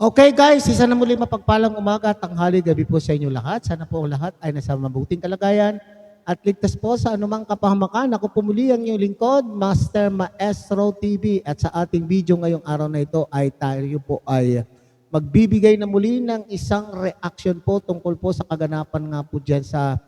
Okay guys, isa na muli mapagpalang umaga, tanghali, gabi po sa inyo lahat. Sana po lahat ay nasa mabuting kalagayan at ligtas po sa anumang kapahamakan. Ako po muli ang inyong lingkod, Master Maestro TV. At sa ating video ngayong araw na ito ay tayo po ay magbibigay na muli ng isang reaction po tungkol po sa kaganapan nga po dyan sa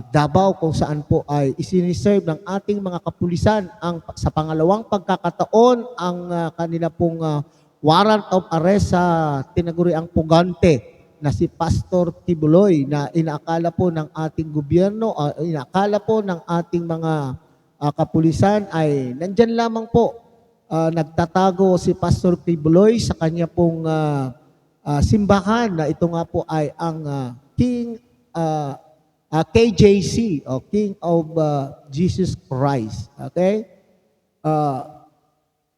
Davao, kung saan po ay isiniserve ng ating mga kapulisan sa pangalawang pagkakataon ang kanila pong warrant of arrest sa tinaguriang pugante na si Pastor Kibuloy, na inaakala po ng ating gobyerno, inaakala po ng ating mga kapulisan ay nandyan lamang po nagtatago si Pastor Kibuloy sa kanya pong simbahan na ito nga po ay ang KJC o King of Jesus Christ. Okay?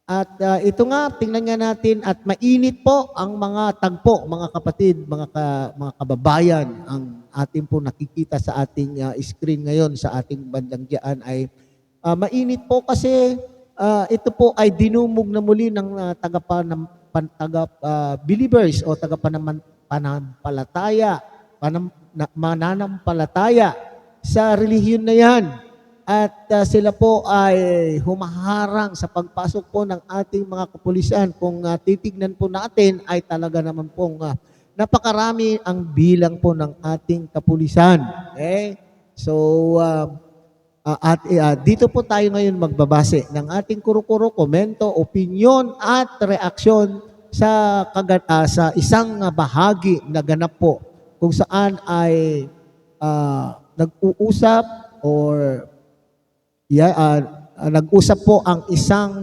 At ito nga, tingnan nga natin at mainit po ang mga tagpo, mga kapatid, mga kababayan. Ang ating po nakikita sa ating screen ngayon sa ating bandang diyan ay mainit po kasi ito po ay dinumog na muli ng believers o mananampalataya sa relihiyon na yan. At sila po ay humaharang sa pagpasok po ng ating mga kapulisan. Kung titignan po natin ay talaga naman pong napakarami ang bilang po ng ating kapulisan. Okay? So, dito po tayo ngayon magbabase ng ating kuro-kuro, komento, opinion at reaksyon sa isang bahagi na ganap po kung saan ay nag-uusap or nag-usap po ang isang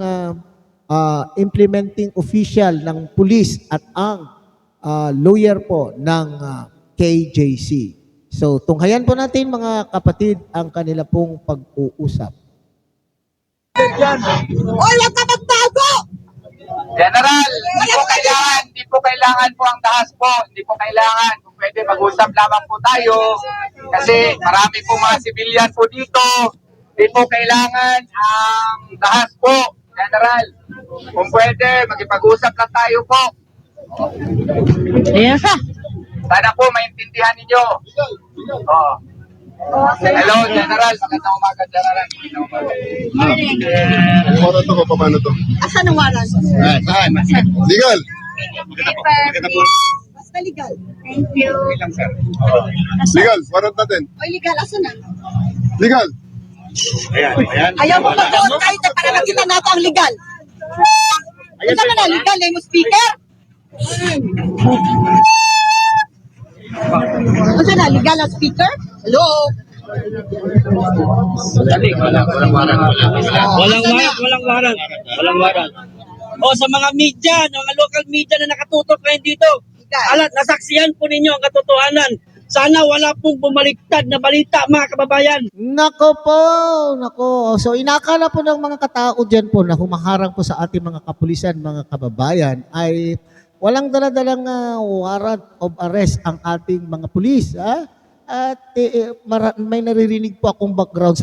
implementing official ng pulis at ang lawyer po ng KJC. So, tunghayan po natin mga kapatid ang kanila pong pag-uusap. Wala ka magtago! General, hindi po kailangan po ang dahas po. Hindi po kailangan. Kung pwede, mag-usap lamang po tayo. Kasi marami po mga civilian po dito. Hindi po kailangan ang dahas po, General. Kung pwede, magipag-usap lang tayo po. Yes, sir. Sana po maintindihan ninyo. Oh. Hello, General. Magandang umaga, General. Magandang umaga. Anong oras to? Paano to? Asan ang waran? Saan? Legal! Basta legal. Thank you. Ilang, sir? Legal! Warrant natin. O legal, asan na? Legal! Ayaw mo mag-vote kahit na para nakita natin ang legal. Ito na legal, eh mo speaker. Ito na legal ang speaker? Hello? Walang warrant. O sa mga media, mga local media na nakatutok ngayon dito, alat, nasaksiyan po ninyo ang katotohanan. Sana wala pong bumaliktad na balita, mga kababayan. Nako po, nako. So inakala po ng mga katao dyan po na humaharang po sa ating mga kapulisan, mga kababayan, ay walang daladalang warrant of arrest ang ating mga pulis. At may naririnig po akong background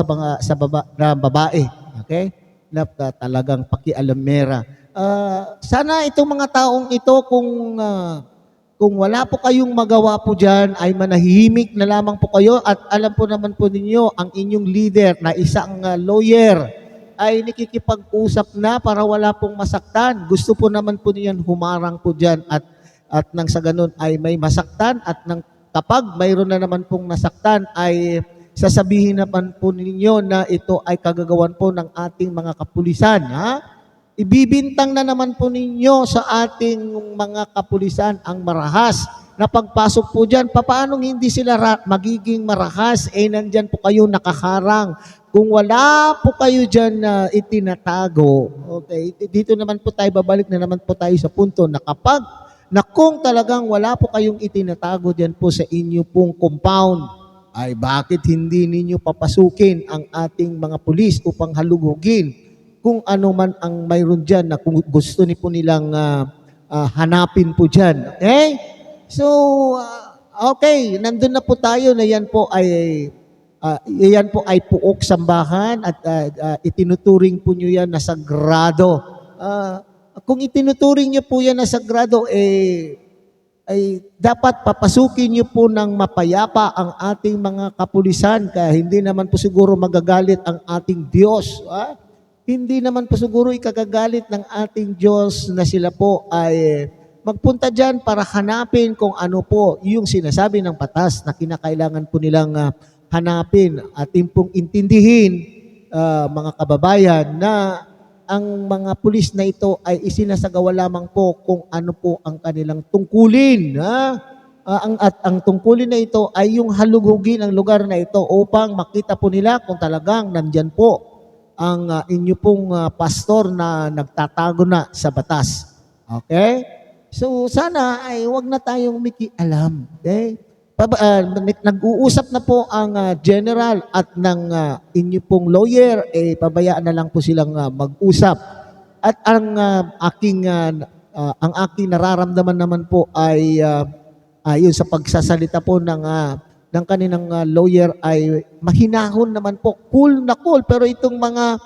na babae. Okay? Na talagang pakialamera. Sana itong mga taong ito kung wala po kayong magawa po dyan, ay manahimik na lamang po kayo at alam po naman po ninyo, ang inyong leader na isang lawyer ay nakikipag-usap na para wala pong masaktan. Gusto po naman po niyan humarang po dyan at nang sa ganun ay may masaktan at kapag mayroon na naman pong nasaktan ay sasabihin naman po ninyo na ito ay kagagawan po ng ating mga kapulisan. Ibibintang na naman po ninyo sa ating mga kapulisan ang marahas na pagpasok po dyan. Paano hindi sila magiging marahas? Nandyan po kayo nakaharang. Kung wala po kayo dyan na itinatago, okay, dito naman po tayo, babalik na naman po tayo sa punto na kung talagang wala po kayong itinatago dyan po sa inyo pong compound, ay bakit hindi ninyo papasukin ang ating mga pulis upang halugugin kung ano man ang mayroon dyan na kung gusto po nilang hanapin po dyan. Okay? So, okay, nandun na po tayo na yan po ay puok sambahan at itinuturing po nyo yan na sagrado. kung itinuturing niyo po yan na sagrado, ay dapat papasukin niyo po ng mapayapa ang ating mga kapulisan, kaya hindi naman po siguro magagalit ang ating Diyos. Hindi naman po siguro ikagagalit ng ating Diyos na sila po ay magpunta dyan para hanapin kung ano po yung sinasabi ng batas na kinakailangan po nilang hanapin. Ating pong intindihin, mga kababayan, na ang mga pulis na ito ay isinasagawa lamang po kung ano po ang kanilang tungkulin. Ang tungkulin na ito ay yung halugugin ang lugar na ito upang makita po nila kung talagang nandyan po ang inyo pong pastor na nagtatago na sa batas. Okay? So sana ay wag na tayong mikialam. Okay? Nag-uusap na po ang general at ng inyo pong lawyer, pabayaan na lang po silang mag-usap. At ang aking nararamdaman naman po ay yun sa pagsasalita po ng kaninang lawyer ay mahinahon naman po, cool na cool, pero itong mga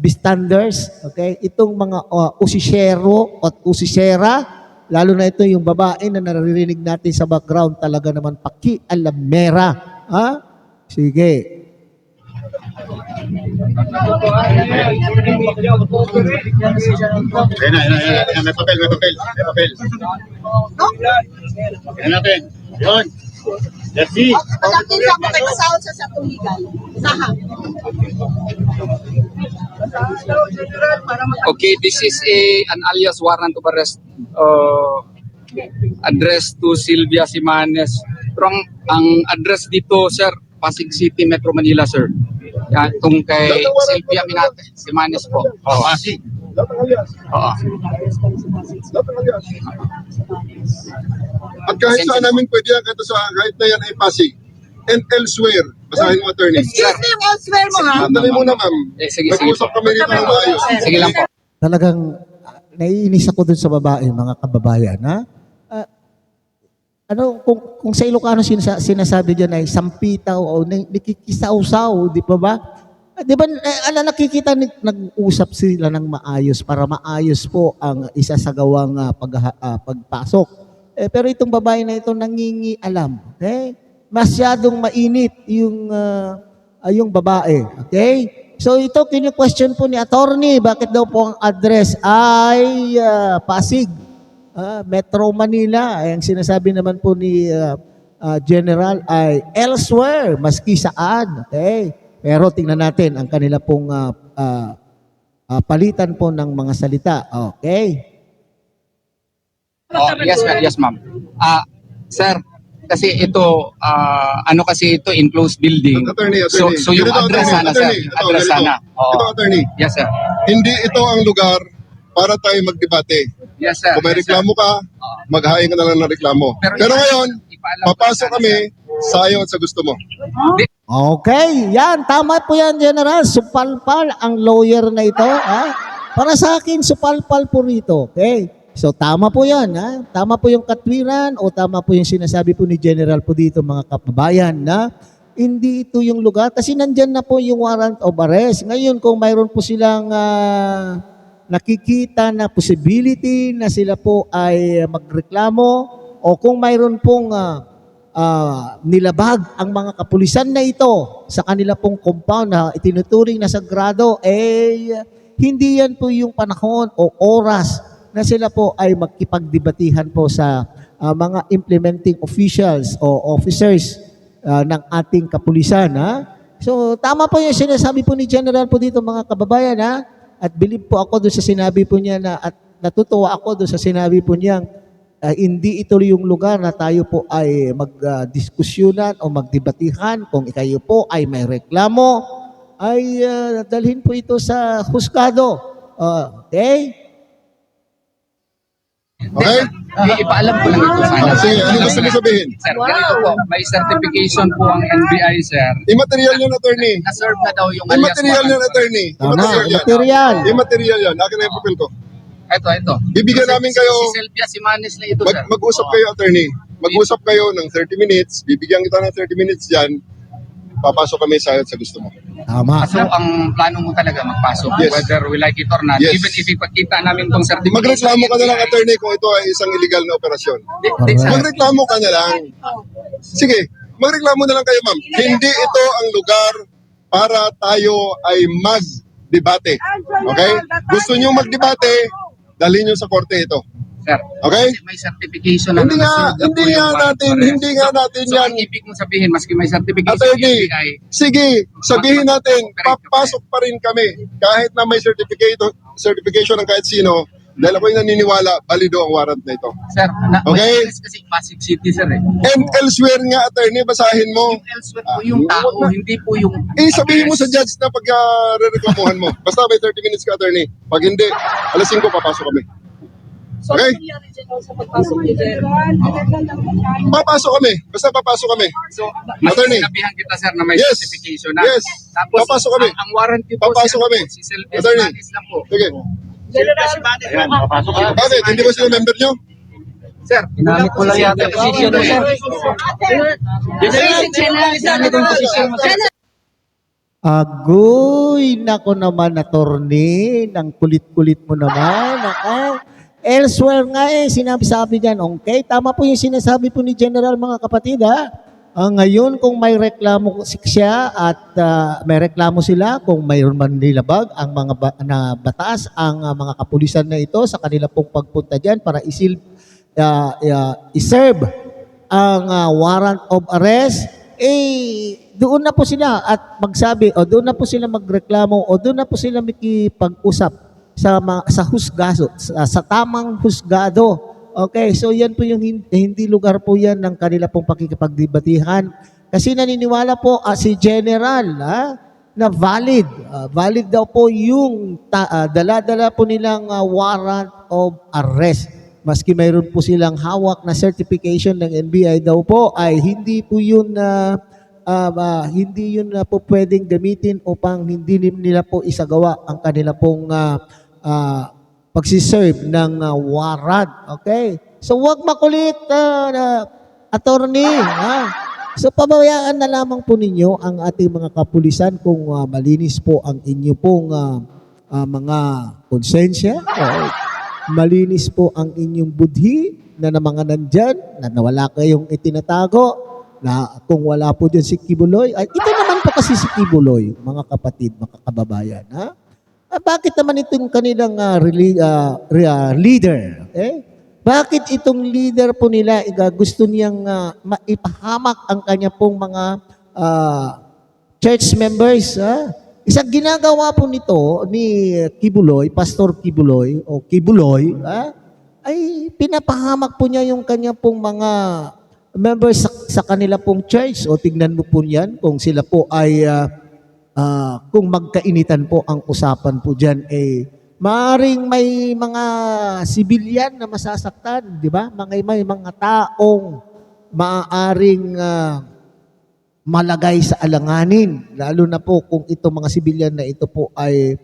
bystanders, okay, itong mga usisero at usisera, lalo na ito yung babae na naririnig natin sa background, talaga naman pakialamera. Sige. Ayan, may papel. Ayan natin. Yun. Let's see. Malaki sa mga kasahod sa tuligan. Sahang. Okay, this is an alias warrant of arrest addressed to Sylvia Simanes. Pero ang address dito, sir, Pasig City, Metro Manila, sir. Yan, itong kay Sylvia Simanes po. Pasig. Oo. At kahit saan namin pwede yan, kahit na yan ay Pasig. And elsewhere, basahin mo, attorney. Excuse me, yung elsewhere mo ha. Sandali muna, ma'am. Sige Nag-usap po. kami rito ng maayos. Sige lang po. Talagang naiinis ako dun sa babae, mga kababayan. Kung sa Ilocano sinasabi dyan ay sampitaw o nakikisaw-saw, di ba? Di ba, nakikita, nag-usap sila ng maayos para maayos po ang isasagawang pagpasok. Pero itong babae na ito nangingialam. Okay? Masyadong mainit yung babae. Okay? So ito, kinu-question po ni attorney, bakit daw po ang address ay Pasig, Metro Manila. Ang sinasabi naman po ni General ay elsewhere, maski saan. Okay? Pero tingnan natin ang kanila pong palitan po ng mga salita. Okay? Oh, yes ma'am. Sir, kasi ito, kasi ito enclosed building. Attorney. So yung Ganito, address sana, sir. attorney. Address sana. Oo. Ito, attorney. Yes, sir. Hindi ito ang lugar para tayo magdebate. Yes, sir. Kung may Yes, sir. reklamo ka, maghahain ka na lang ng reklamo. Pero ngayon, ipaalam ko papasok sana, kami sir. sa ayaw at sa gusto mo. Okay, yan. Tama po yan, General. Supalpal ang lawyer na ito. Para sa akin, supalpal po rito. Okay? So, tama po yan. Tama po yung katwiran o tama po yung sinasabi po ni General po dito, mga kababayan, na hindi ito yung lugar. Kasi nandyan na po yung warrant of arrest. Ngayon, kung mayroon po silang nakikita na possibility na sila po ay magreklamo o kung mayroon pong nilabag ang mga kapulisan na ito sa kanila pong compound na itinuturing na sagrado, hindi yan po yung panahon o oras na sila po ay magkipagdebatihan po sa mga implementing officials o officers ng ating kapulisan. So tama po yung sinasabi po ni General po dito, mga kababayan. At believe po ako doon sa sinabi po niya at natutuwa ako doon sa sinabi po niya, hindi ito yung lugar na tayo po ay magdiskusyonan o magdebatihan. Kung kayo po ay may reklamo, ay dalhin po ito sa husgado. Okay? Okay? Ipaalam ko lang ito sana. Sige, ano gusto mo sabihin? Sir, ganito po. May certification po ang NBI, sir. Immaterial yan, attorney. Na-serve na daw yung alias Immaterial yan, warrant. attorney. Tama, Immaterial yan. material. Immaterial yan. Akin na yung papel ko. Ito. Bibigyan namin kayo, Si Sylvia Simanes na ito, sir. mag-usap kayo, attorney. Mag-usap kayo ng 30 minutes. Bibigyan kita ng 30 minutes dyan. papasok kami sa gusto mo. Tama. So, ang plano mo talaga magpasok, Yes. whether we like it or not, Yes. even if ipagkita namin tong certificate. Magreklamo ka na lang, attorney, kung ito ay isang illegal na operasyon. Correct. Magreklamo ka na lang. Sige, magreklamo na lang kayo, ma'am. Hindi ito ang lugar para tayo ay mag-debate. Okay? Gusto nyo mag-debate, dalhin nyo sa korte ito. Sir, Okay? kasi may certification na Hindi nga, nasulat hindi po nga yung natin, warrant. hindi nga natin So, yan. ang ibig mong sabihin, maski may certification Attorney, yung NBI, sige, sabihin natin, papasok pa rin kami kahit na may certification ng kahit sino dahil ako'y naniniwala, valido ang warrant na ito. sir, Okay. may address kasi Pasig City, sir eh. And elsewhere nga, attorney, basahin mo. Yung elsewhere po yung tao, hindi po yung Sabihin mo sa address. judge na pagka-reklamuhan mo. Basta may 30 minutes ka, attorney. Pag hindi, alas 5 papasok kami. Okay? Papasok kami. Basta papasok kami. So, mas Attorney. sinabihan kita, sir, na may Yes. certification na. Yes. Tapos, Papasok kami. Ang warranty po, Papasok sir, kami. si Sylvia Attorney. Simanis lang po. Sige. Bakit? Hindi ba sila member nyo? Sir, ginamit ko lang yata yung position mo, sir. Agoy, nako naman, attorney, ng kulit-kulit mo naman. Elsewhere nga sinabi dyan, okay, tama po yung sinasabi po ni General, mga kapatid, ha? Ngayon, kung may reklamo siya at may reklamo sila, kung mayroon man nilabag ang mga na batas, ang mga kapulisan na ito sa kanila pong pagpunta dyan para iserve ang warrant of arrest, doon na po sila at magsabi, o doon na po sila magreklamo, o doon na po sila makipag-usap sa husgado, sa tamang husgado. Okay, so yan po yung hindi lugar po yan ng kanila pong pakikipagdebatihan. Kasi naniniwala po si General na valid. Valid daw po yung dala-dala po nilang warrant of arrest. Maski mayroon po silang hawak na certification ng NBI daw po, ay hindi po yun po pwedeng gamitin upang hindi nila po isagawa ang kanila pong pagsiserve ng warrant. Okay? So, wag makulit, attorney. So, pabayaan na lamang po ninyo ang ating mga kapulisan kung malinis po ang inyo pong mga konsensya. Malinis po ang inyong budhi na mga nandyan, na nawala kayong itinatago, na kung wala po dyan si Kibuloy, ay ito naman po kasi si Kibuloy, mga kapatid, mga kababayan. Bakit naman itong kanilang leader? Okay? Bakit itong leader po nila gusto niyang maipahamak ang kanya pong mga church members? Isang ginagawa po nito ni Kibuloy, Pastor Kibuloy, o Kibuloy, ay pinapahamak po niya yung kanya pong mga members sa kanila pong church. O tignan mo po yan kung sila po ay kung magkainitan po ang usapan po dyan, maaring may mga sibilyan na masasaktan, di ba? May mga taong maaaring malagay sa alanganin, lalo na po kung itong mga sibilyan na ito po ay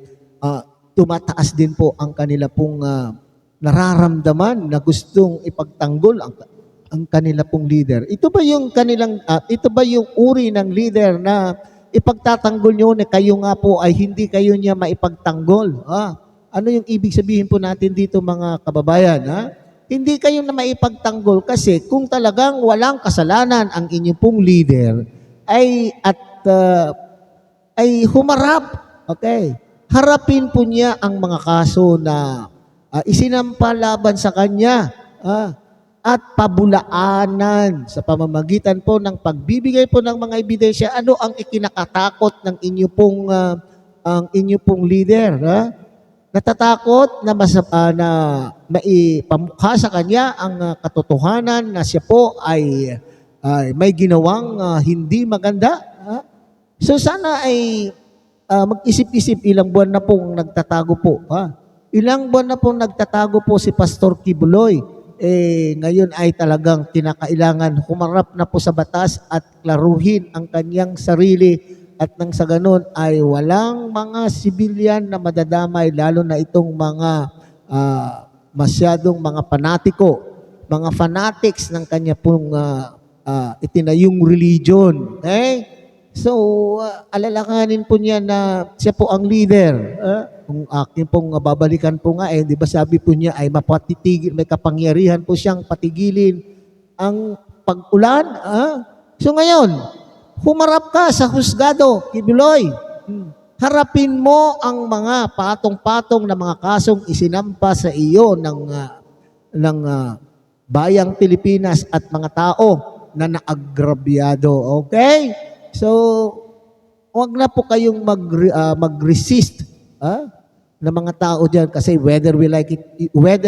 tumataas din po ang kanila pong nararamdaman na gustong ipagtanggol ang kanila pong leader. Ito ba yung uri ng leader na ipagtatanggol nyo na kayo nga po ay hindi kayo niya maipagtanggol? Ano yung ibig sabihin po natin dito, mga kababayan? Hindi kayo na maipagtanggol kasi kung talagang walang kasalanan ang inyong pong leader ay humarap. Okay? Harapin po niya ang mga kaso na isinampa laban sa kanya. At pabulaanan sa pamamagitan po ng pagbibigay po ng mga ebidensya. Ano ang ikinakatakot ng ang inyo pong leader? Natatakot na maipamukha sa kanya ang katotohanan na siya po ay may ginawang hindi maganda. So sana ay mag-isip-isip, ilang buwan na pong nagtatago po. Ilang buwan na pong nagtatago po si Pastor Kibuloy. Ngayon ay talagang kinakailangan humarap na po sa batas at klaruhin ang kanyang sarili at nang sa ganun ay walang mga sibilyan na madadamay, lalo na itong mga masyadong mga panatiko, mga fanatics ng kanya pong itinayong religion. Okay? So, alalahanin po niya na siya po ang leader. Kung akin pong babalikan po nga, di ba sabi po niya ay mapatitigil, may kapangyarihan po siyang patigilin ang pag-ulan. So ngayon, humarap ka sa husgado, Kibuloy. Harapin mo ang mga patong-patong na mga kasong isinampa sa iyo ng bayang Pilipinas at mga tao na naagrabyado. Okay? So, huwag na po kayong mag-resist ng mga tao diyan kasi whether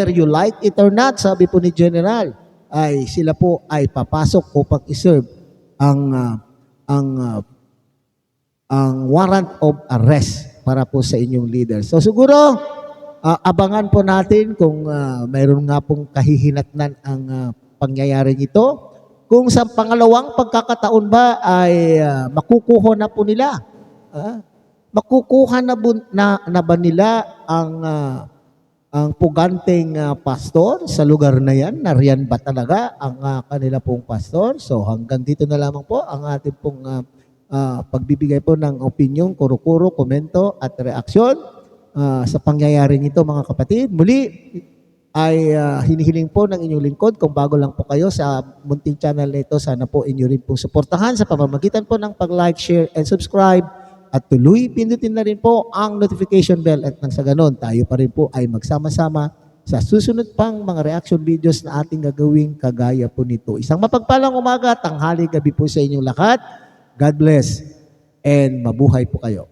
you like it or not, sabi po ni General, ay sila po ay papasok upang iserve ang warrant of arrest para po sa inyong leader. So siguro abangan po natin kung mayroon nga pong kahihinatnan ang pangyayaring ito. Kung sa pangalawang pagkakataon ba ay makukuha na po nila. Makukuha na ba nila ang puganteng pastor sa lugar na yan? Nariyan ba talaga ang kanila pong pastor? So hanggang dito na lamang po ang ating pong pagbibigay po ng opinion, kuro-kuro, komento at reaksyon sa pangyayaring ito mga kapatid. Muli ay hinihiling po ng inyong lingkod kung bago lang po kayo sa munting channel na ito, sana po inyo rin pong suportahan sa pamamagitan po ng pag-like, share, and subscribe at tuloy pindutin na rin po ang notification bell at nang sa ganon tayo pa rin po ay magsama-sama sa susunod pang mga reaction videos na ating gagawing kagaya po nito. Isang mapagpalang umaga, tanghali, gabi po sa inyong lahat. God bless and mabuhay po kayo.